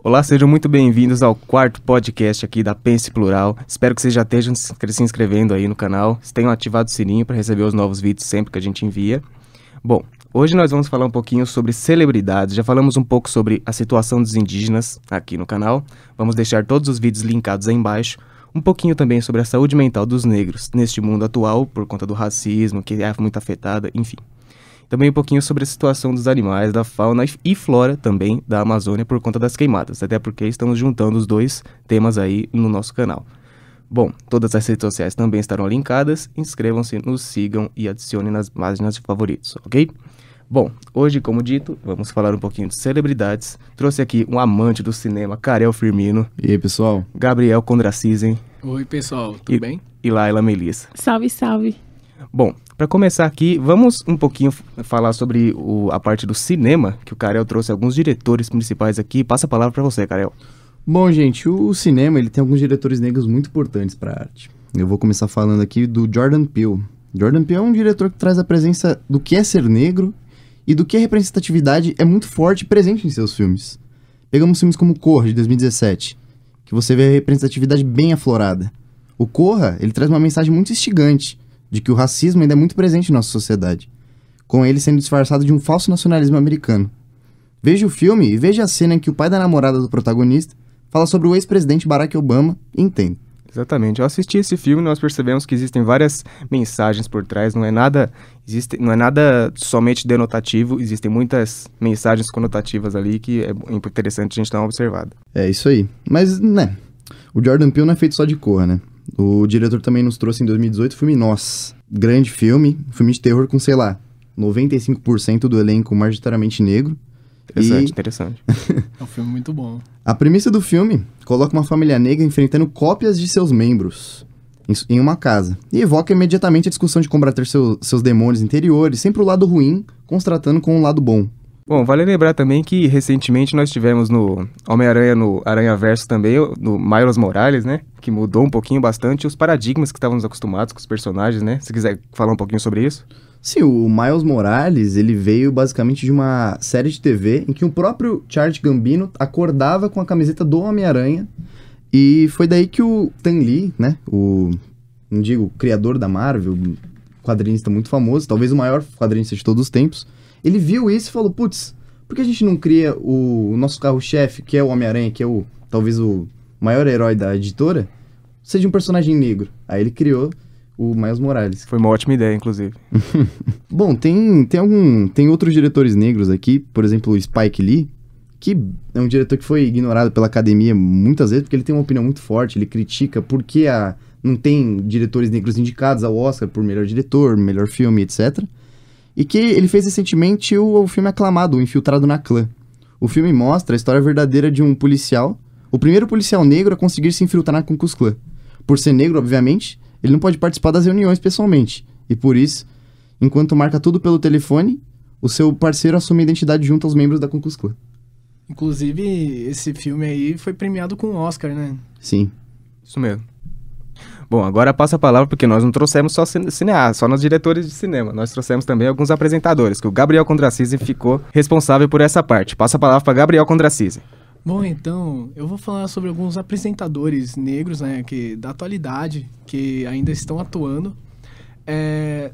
Olá, sejam muito bem-vindos ao quarto podcast aqui da Pense Plural. Espero que vocês já estejam se inscrevendo aí no canal, tenham ativado o sininho para receber os novos vídeos sempre que a gente envia. Bom, hoje nós vamos falar um pouquinho sobre celebridades. Já falamos um pouco sobre a situação dos indígenas aqui no canal. Vamos deixar todos os vídeos linkados aí embaixo. Um pouquinho também sobre a saúde mental dos negros neste mundo atual, por conta do racismo, que é muito afetada, enfim. Também um pouquinho sobre a situação dos animais, da fauna e flora também da Amazônia por conta das queimadas, até porque estamos juntando os dois temas aí no nosso canal. Bom, todas as redes sociais também estarão linkadas, inscrevam-se, nos sigam e adicionem nas páginas de favoritos, ok? Bom, hoje, como dito, vamos falar um pouquinho de celebridades. Trouxe aqui um amante do cinema, Karel Firmino. E aí, pessoal? Gabriel Kondracizen. Oi, pessoal, tudo bem? E Laila Melissa. Salve, salve. Bom, para começar aqui, vamos um pouquinho falar sobre a parte do cinema, que o Karel trouxe alguns diretores principais aqui. Passa a palavra para você, Karel. Bom, gente, o cinema ele tem alguns diretores negros muito importantes para a arte. Eu vou começar falando aqui do Jordan Peele. Jordan Peele é um diretor que traz a presença do que é ser negro e do que a representatividade é muito forte e presente em seus filmes. Pegamos filmes como Corra, de 2017, que você vê a representatividade bem aflorada. O Corra, ele traz uma mensagem muito instigante de que o racismo ainda é muito presente em nossa sociedade, com ele sendo disfarçado de um falso nacionalismo americano. Veja o filme e veja a cena em que o pai da namorada do protagonista fala sobre o ex-presidente Barack Obama e entende. Exatamente. Eu assisti esse filme e nós percebemos que existem várias mensagens por trás, não é nada somente denotativo, existem muitas mensagens conotativas ali que é interessante a gente dar uma observada. É isso aí. Mas, né, o Jordan Peele não é feito só de Corra, né? O diretor também nos trouxe em 2018 o filme Nós. Grande filme de terror com, sei lá, 95% do elenco majoritariamente negro. Interessante. É um filme muito bom. A premissa do filme coloca uma família negra enfrentando cópias de seus membros em uma casa. E evoca imediatamente a discussão de combater seus demônios interiores, sempre o lado ruim, contrastando com o lado bom. Bom, vale lembrar também que recentemente nós tivemos no Homem-Aranha, no Aranhaverso também, no Miles Morales, né? Que mudou um pouquinho bastante os paradigmas que estávamos acostumados com os personagens, né? Se quiser falar um pouquinho sobre isso. Sim, o Miles Morales, ele veio basicamente de uma série de TV em que o próprio Charles Gambino acordava com a camiseta do Homem-Aranha. E foi daí que o Stan Lee, né? O criador da Marvel, quadrinista muito famoso, talvez o maior quadrinista de todos os tempos, ele viu isso e falou, putz, por que a gente não cria o nosso carro-chefe, que é o Homem-Aranha, que é talvez o maior herói da editora, seja um personagem negro? Aí ele criou o Miles Morales. Foi uma ótima ideia, inclusive. Bom, tem outros diretores negros aqui, por exemplo, o Spike Lee, que é um diretor que foi ignorado pela academia muitas vezes, porque ele tem uma opinião muito forte, ele critica porque não tem diretores negros indicados ao Oscar por melhor diretor, melhor filme, etc., e que ele fez recentemente o filme aclamado, O Infiltrado na Clã. O filme mostra a história verdadeira de um policial, o primeiro policial negro a conseguir se infiltrar na Ku Klux Klan. Por ser negro, obviamente, ele não pode participar das reuniões pessoalmente, e por isso, enquanto marca tudo pelo telefone, o seu parceiro assume a identidade junto aos membros da Ku Klux Klan. Inclusive, esse filme aí foi premiado com o Oscar, né? Sim. Isso mesmo. Bom, agora passa a palavra porque nós não trouxemos só cineastas, só nos diretores de cinema. Nós trouxemos também alguns apresentadores, que o Gabriel Kondracizen ficou responsável por essa parte. Passa a palavra para Gabriel Kondracizen. Bom, então, eu vou falar sobre alguns apresentadores negros, né, da atualidade, que ainda estão atuando.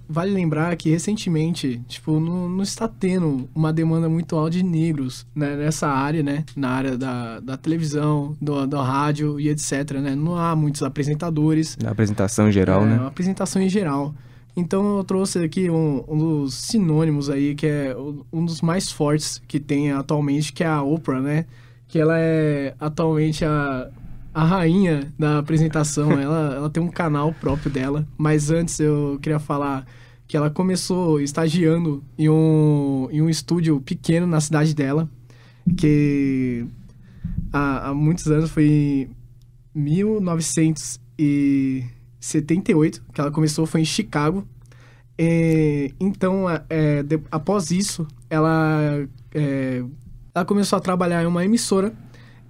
Vale lembrar que recentemente, tipo, não está tendo uma demanda muito alta de negros, né, nessa área, né, na área da televisão, do rádio e etc, né, não há muitos apresentadores. Na apresentação em geral, né? Uma apresentação em geral. Então eu trouxe aqui um dos sinônimos aí, que é um dos mais fortes que tem atualmente, que é a Oprah, né, que ela é atualmente a rainha da apresentação. Ela tem um canal próprio dela, mas antes eu queria falar que ela começou estagiando em um estúdio pequeno na cidade dela, que há muitos anos, foi em 1978 que ela começou, foi em Chicago. Então, após isso, ela começou a trabalhar em uma emissora.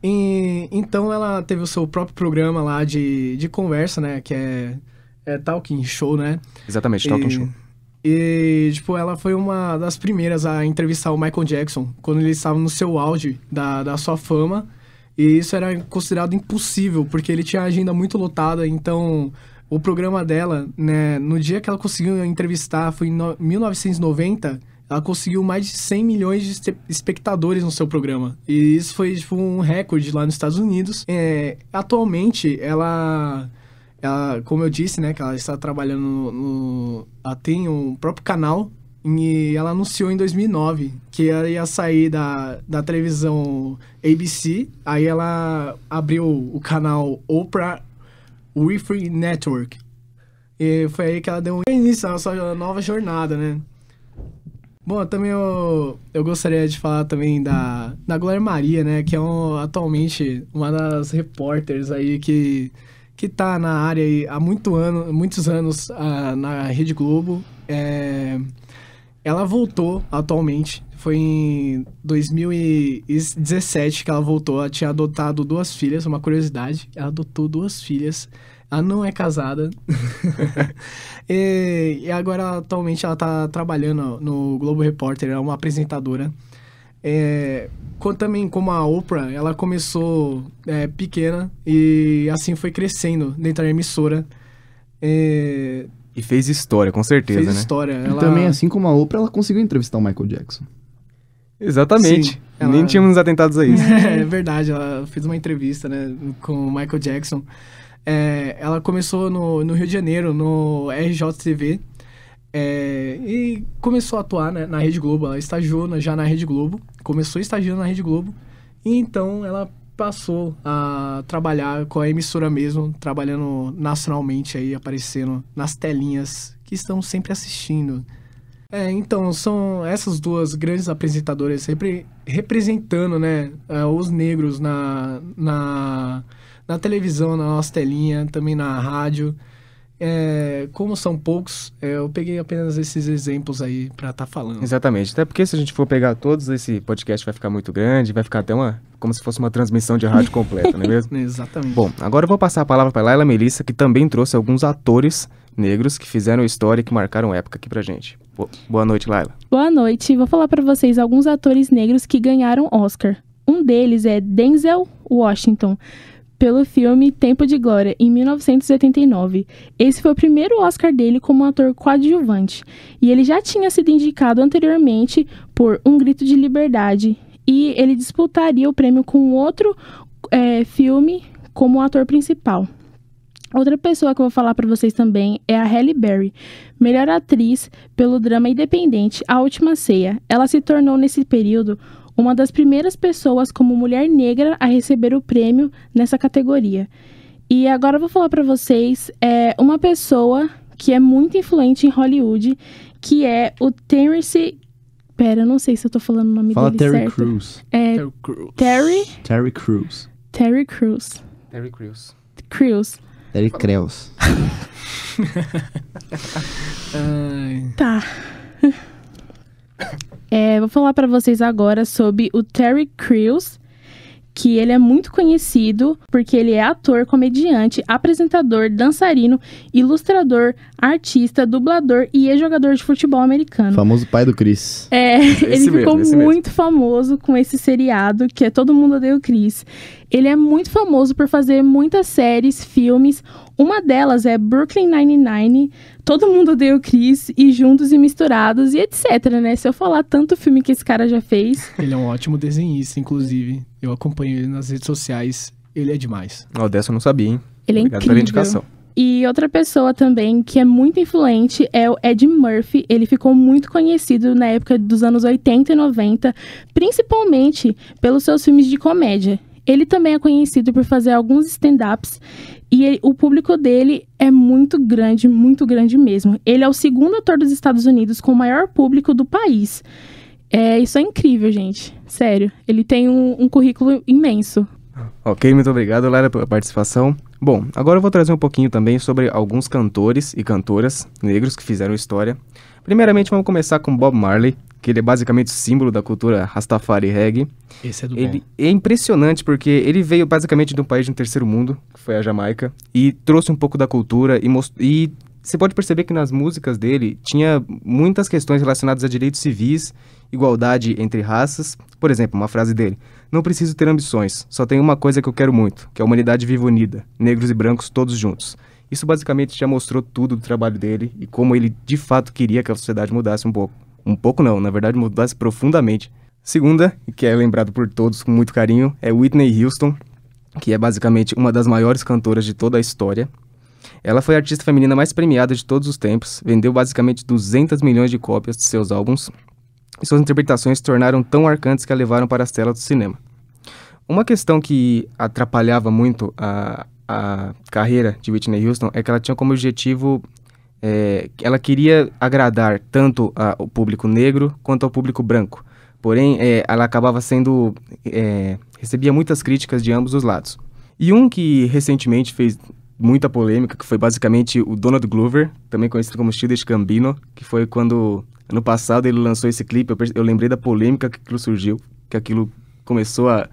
Então ela teve o seu próprio programa lá de conversa, né? Que é Talking Show, né? Exatamente, Talking Show. E, tipo, ela foi uma das primeiras a entrevistar o Michael Jackson quando ele estava no seu auge da sua fama. E isso era considerado impossível, porque ele tinha a agenda muito lotada, então o programa dela, né, no dia que ela conseguiu entrevistar, foi em 1990, ela conseguiu mais de 100 milhões de espectadores no seu programa. E isso foi, tipo, um recorde lá nos Estados Unidos. Atualmente, ela, como eu disse, né, que ela está trabalhando ela tem um próprio canal, e ela anunciou em 2009 que ela ia sair da televisão ABC. Aí ela abriu o canal Oprah Winfrey Network. E foi aí que ela deu início à sua nova jornada, né? Bom, também eu gostaria de falar também da Glória Maria, né? Que é atualmente uma das repórteres aí que tá na área aí há muitos anos na Rede Globo. Ela voltou atualmente. Foi em 2017 que ela voltou. Ela tinha adotado 2 filhas, uma curiosidade. Ela adotou 2 filhas. Ela não é casada. E agora, atualmente, ela tá trabalhando no Globo Repórter. Ela é uma apresentadora. Também como a Oprah, ela começou pequena e assim foi crescendo dentro da emissora. E fez história, com certeza, fez né? história. E também, assim como a Oprah, ela conseguiu entrevistar o Michael Jackson. Exatamente. Sim, Nem tínhamos atentados a isso. É verdade, ela fez uma entrevista, né, com o Michael Jackson. Ela começou no Rio de Janeiro, no RJTV, e começou a atuar, né, na Rede Globo. Ela estagiou já na Rede Globo, começou estagiando na Rede Globo, e então ela passou a trabalhar com a emissora mesmo, trabalhando nacionalmente aí, aparecendo nas telinhas que estão sempre assistindo. Então, são essas 2 grandes apresentadoras representando, né, os negros na televisão, na nossa telinha, também na rádio. Como são poucos, eu peguei apenas esses exemplos aí pra estar falando. Exatamente, até porque se a gente for pegar todos, esse podcast vai ficar muito grande, vai ficar até como se fosse uma transmissão de rádio completa, não é mesmo? Exatamente. Bom, agora eu vou passar a palavra para Laila Melissa, que também trouxe alguns atores negros que fizeram história e que marcaram época aqui pra gente. Boa noite, Laila. Boa noite, vou falar pra vocês alguns atores negros que ganharam Oscar. Um deles é Denzel Washington, pelo filme Tempo de Glória, em 1989. Esse foi o primeiro Oscar dele como ator coadjuvante. E ele já tinha sido indicado anteriormente por Um Grito de Liberdade. E ele disputaria o prêmio com outro filme como ator principal. Outra pessoa que eu vou falar para vocês também é a Halle Berry, melhor atriz pelo drama independente A Última Ceia. Ela se tornou nesse período uma das primeiras pessoas como mulher negra a receber o prêmio nessa categoria. E agora eu vou falar para vocês uma pessoa que é muito influente em Hollywood, que é o Terence... Pera, eu não sei se eu tô falando o nome Fala dele Terry certo. Crews. Terry Crews. Terry Crews. Terry Crews. Crews. Terry Crews. Tá. Vou falar pra vocês agora sobre o Terry Crews, que ele é muito conhecido porque ele é ator, comediante, apresentador, dançarino, ilustrador, artista, dublador e ex-jogador de futebol americano. Famoso pai do Chris. Ele ficou muito famoso com esse seriado, que é Todo Mundo Odeia o Chris. Ele é muito famoso por fazer muitas séries, filmes. Uma delas é Brooklyn Nine-Nine, Todo Mundo Odeia o Chris e Juntos e Misturados e etc, né? Se eu falar tanto filme que esse cara já fez... Ele é um ótimo desenhista, inclusive. Eu acompanho ele nas redes sociais. Ele é demais. Dessa eu não sabia, hein? Ele é Obrigado incrível. pela indicação. E outra pessoa também que é muito influente é o Ed Murphy. Ele ficou muito conhecido na época dos anos 80 e 90, principalmente pelos seus filmes de comédia. Ele também é conhecido por fazer alguns stand-ups e o público dele é muito grande mesmo. Ele é o segundo ator dos Estados Unidos com o maior público do país. Isso é incrível, gente. Sério. Ele tem um currículo imenso. Ok, muito obrigado, Laila, pela participação. Bom, agora eu vou trazer um pouquinho também sobre alguns cantores e cantoras negros que fizeram história. Primeiramente, vamos começar com Bob Marley, que ele é basicamente o símbolo da cultura Rastafari reggae. Esse é do Ele bom. é impressionante porque ele veio basicamente de um país de um terceiro mundo, que foi a Jamaica, e trouxe um pouco da cultura e você pode perceber que nas músicas dele tinha muitas questões relacionadas a direitos civis, igualdade entre raças. Por exemplo, uma frase dele: não preciso ter ambições, só tem uma coisa que eu quero muito, que é a humanidade viva unida, negros e brancos todos juntos. Isso basicamente já mostrou tudo do trabalho dele e como ele de fato queria que a sociedade mudasse um pouco. Um pouco não, na verdade mudasse profundamente. Segunda, que é lembrado por todos com muito carinho, é Whitney Houston, que é basicamente uma das maiores cantoras de toda a história. Ela foi a artista feminina mais premiada de todos os tempos, vendeu basicamente 200 milhões de cópias de seus álbuns, e suas interpretações se tornaram tão marcantes que a levaram para as telas do cinema. Uma questão que atrapalhava muito a carreira de Whitney Houston é que ela tinha como objetivo, ela queria agradar tanto ao público negro quanto ao público branco. Porém, ela acabava recebia muitas críticas de ambos os lados. E um que recentemente fez muita polêmica, que foi basicamente o Donald Glover, também conhecido como Childish Gambino, que foi quando, ano passado, ele lançou esse clipe. Eu lembrei da polêmica que aquilo surgiu, que aquilo começou a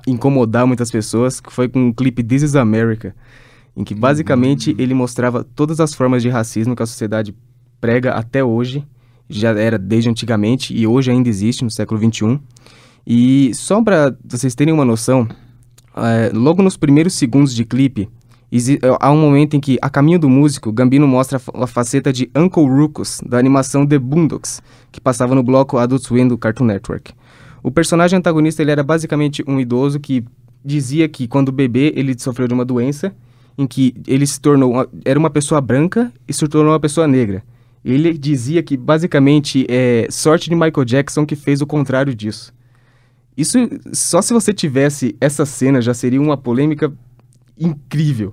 incomodar muitas pessoas, que foi com o clipe This Is America, em que basicamente ele mostrava todas as formas de racismo que a sociedade prega até hoje, já era desde antigamente e hoje ainda existe no século XXI. E só para vocês terem uma noção, logo nos primeiros segundos de clipe, há um momento em que, a caminho do músico, Gambino mostra a faceta de Uncle Ruckus, da animação The Boondocks, que passava no bloco Adult Swim do Cartoon Network. O personagem antagonista ele era basicamente um idoso que dizia que, quando bebê, ele sofreu de uma doença, em que ele era uma pessoa branca e se tornou uma pessoa negra. Ele dizia que, basicamente, é sorte de Michael Jackson que fez o contrário disso. Isso, só se você tivesse essa cena, já seria uma polêmica incrível.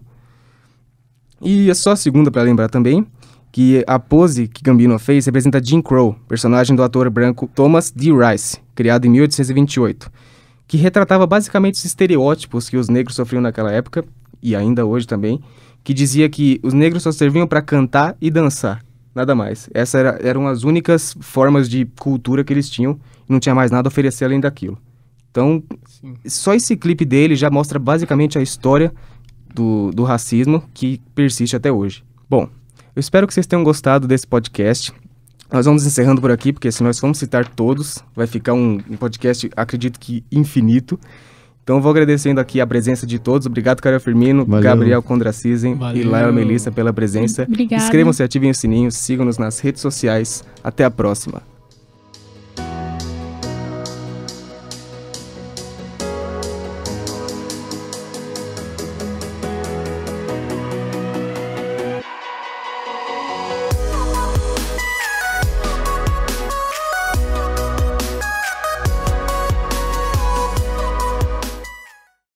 E é só a segunda para lembrar também, que a pose que Gambino fez representa Jim Crow, personagem do ator branco Thomas D. Rice, criado em 1828, que retratava basicamente os estereótipos que os negros sofriam naquela época, e ainda hoje também, que dizia que os negros só serviam para cantar e dançar. Nada mais. Essas eram as únicas formas de cultura que eles tinham. E não tinha mais nada a oferecer além daquilo. Então, só esse clipe dele já mostra basicamente a história do racismo que persiste até hoje. Bom, eu espero que vocês tenham gostado desse podcast. Nós vamos encerrando por aqui, porque se nós formos citar todos, vai ficar um podcast, acredito que infinito. Então eu vou agradecendo aqui a presença de todos. Obrigado, Carol Firmino, Valeu. Gabriel Kondracizen e Laila Melissa pela presença. Obrigada. Inscrevam-se, ativem o sininho, sigam-nos nas redes sociais. Até a próxima.